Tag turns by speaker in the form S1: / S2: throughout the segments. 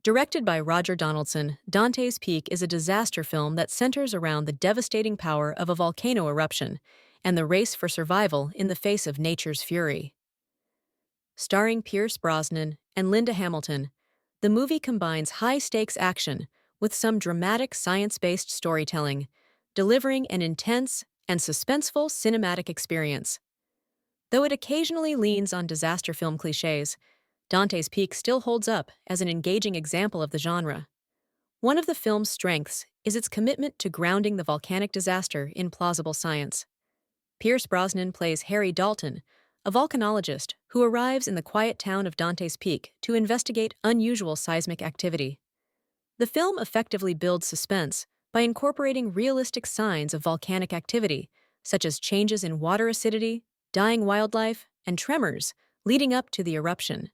S1: Directed by Roger Donaldson, Dante's Peak is a disaster film that centers around the devastating power of a volcano eruption and the race for survival in the face of nature's fury. Starring Pierce Brosnan and Linda Hamilton, the movie combines high-stakes action with some dramatic science-based storytelling, delivering an intense and suspenseful cinematic experience. Though it occasionally leans on disaster film cliches, Dante's Peak still holds up as an engaging example of the genre. One of the film's strengths is its commitment to grounding the volcanic disaster in plausible science. Pierce Brosnan plays Harry Dalton, a volcanologist who arrives in the quiet town of Dante's Peak to investigate unusual seismic activity. The film effectively builds suspense by incorporating realistic signs of volcanic activity, such as changes in water acidity, dying wildlife, and tremors leading up to the eruption.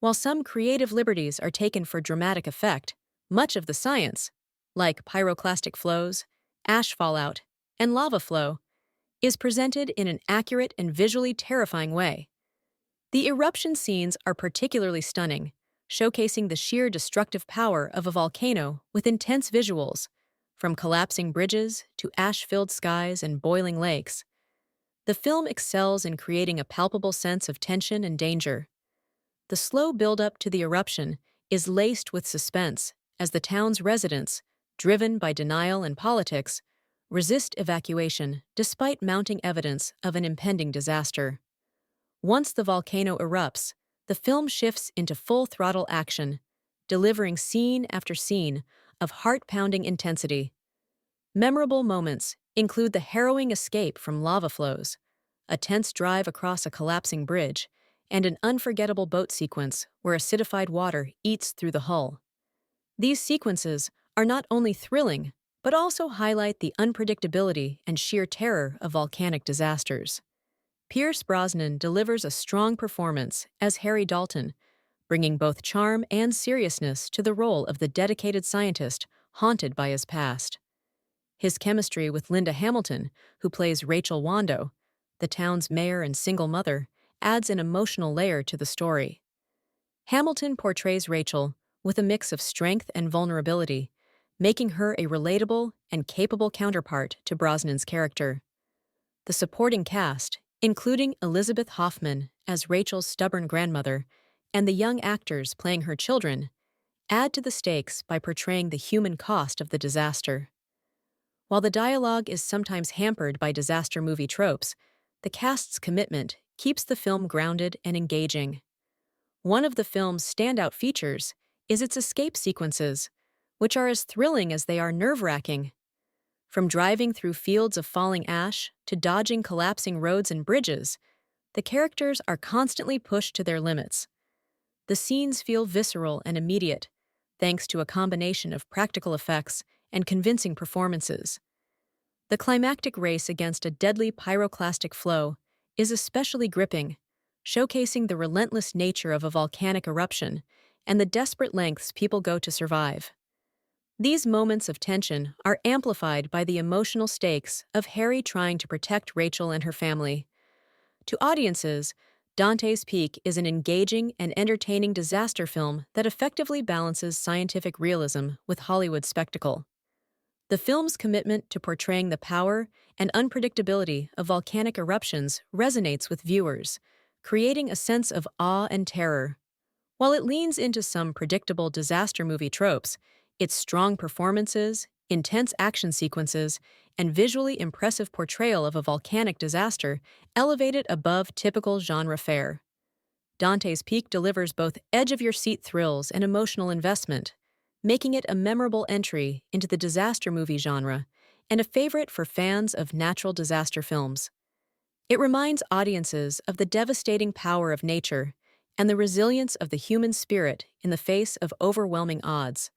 S1: While some creative liberties are taken for dramatic effect, much of the science, like pyroclastic flows, ash fallout, and lava flow, is presented in an accurate and visually terrifying way. The eruption scenes are particularly stunning, showcasing the sheer destructive power of a volcano with intense visuals, from collapsing bridges to ash-filled skies and boiling lakes. The film excels in creating a palpable sense of tension and danger. The slow build-up to the eruption is laced with suspense as the town's residents, driven by denial and politics, resist evacuation despite mounting evidence of an impending disaster. Once the volcano erupts, the film shifts into full-throttle action, delivering scene after scene of heart-pounding intensity. Memorable moments include the harrowing escape from lava flows, a tense drive across a collapsing bridge, and an unforgettable boat sequence where acidified water eats through the hull. These sequences are not only thrilling, but also highlight the unpredictability and sheer terror of volcanic disasters. Pierce Brosnan delivers a strong performance as Harry Dalton, bringing both charm and seriousness to the role of the dedicated scientist haunted by his past. His chemistry with Linda Hamilton, who plays Rachel Wando, the town's mayor and single mother, adds an emotional layer to the story. Hamilton portrays Rachel with a mix of strength and vulnerability, making her a relatable and capable counterpart to Brosnan's character. The supporting cast, including Elizabeth Hoffman as Rachel's stubborn grandmother and the young actors playing her children, add to the stakes by portraying the human cost of the disaster. While the dialogue is sometimes hampered by disaster movie tropes, the cast's commitment keeps the film grounded and engaging. One of the film's standout features is its escape sequences, which are as thrilling as they are nerve-wracking. From driving through fields of falling ash to dodging collapsing roads and bridges, the characters are constantly pushed to their limits. The scenes feel visceral and immediate, thanks to a combination of practical effects and convincing performances. The climactic race against a deadly pyroclastic flow is especially gripping, showcasing the relentless nature of a volcanic eruption and the desperate lengths people go to survive. These moments of tension are amplified by the emotional stakes of Harry trying to protect Rachel and her family. To audiences, Dante's Peak is an engaging and entertaining disaster film that effectively balances scientific realism with Hollywood spectacle. The film's commitment to portraying the power and unpredictability of volcanic eruptions resonates with viewers, creating a sense of awe and terror. While it leans into some predictable disaster movie tropes, its strong performances, intense action sequences, and visually impressive portrayal of a volcanic disaster elevate it above typical genre fare. Dante's Peak delivers both edge-of-your-seat thrills and emotional investment, making it a memorable entry into the disaster movie genre and a favorite for fans of natural disaster films. It reminds audiences of the devastating power of nature and the resilience of the human spirit in the face of overwhelming odds.